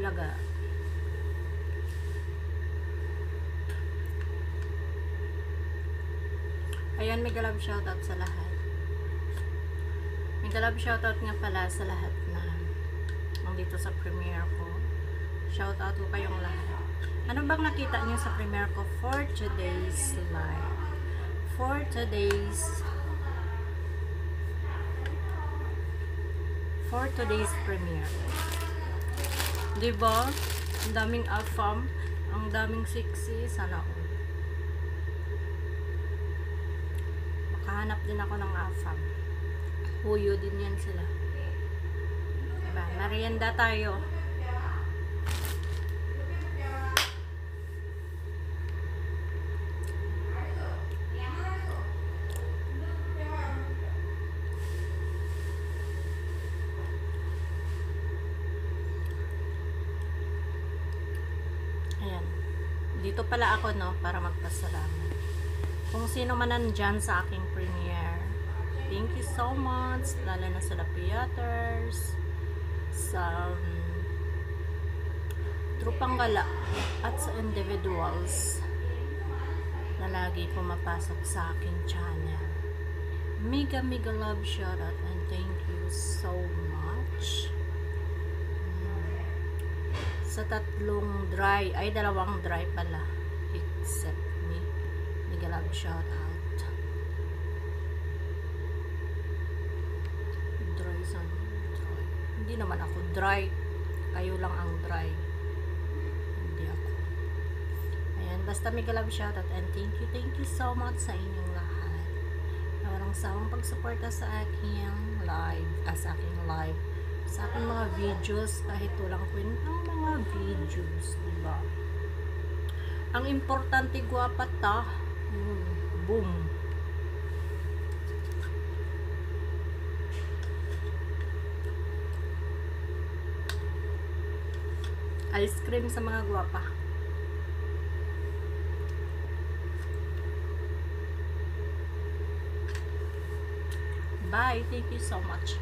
Bulaga. Ayan, mega love shoutout sa lahat. Mega love shoutout nga pala sa lahat na nandito sa premiere ko. Shout out ko kayong lahat. Ano bang nakita niyo sa premiere ko for today's live? For today's premiere. Diba? Ang daming afam, ang daming sexy, sana all. Makahanap din ako ng afam. Huyo din yan sila. Diba? Merienda tayo. Ayan. Dito pala ako, no, para magpasalamat. Kung sino man nandyan sa aking premiere, thank you so much. Lalo na sa theaters, sa trupang gala, at sa individuals na lagi pumapasok sa aking channel. Mega love shoutout and thank you so much. Sa tatlong dry, ay dalawang dry pala, except me. Mega love shout out. Dry son, dry. Hindi naman ako dry. Kayo lang ang dry. Hindi ako. Ayan, basta mega love shout out and thank you so much sa inyong lahat. Na walang sawang pagsuporta sa aking live, sa aking live. Sa aking mga videos, kahit walang kwentang mga videos, diba? Ang importante, gwapa ta. Boom. Ice cream sa mga gwapa. Bye. Thank you so much.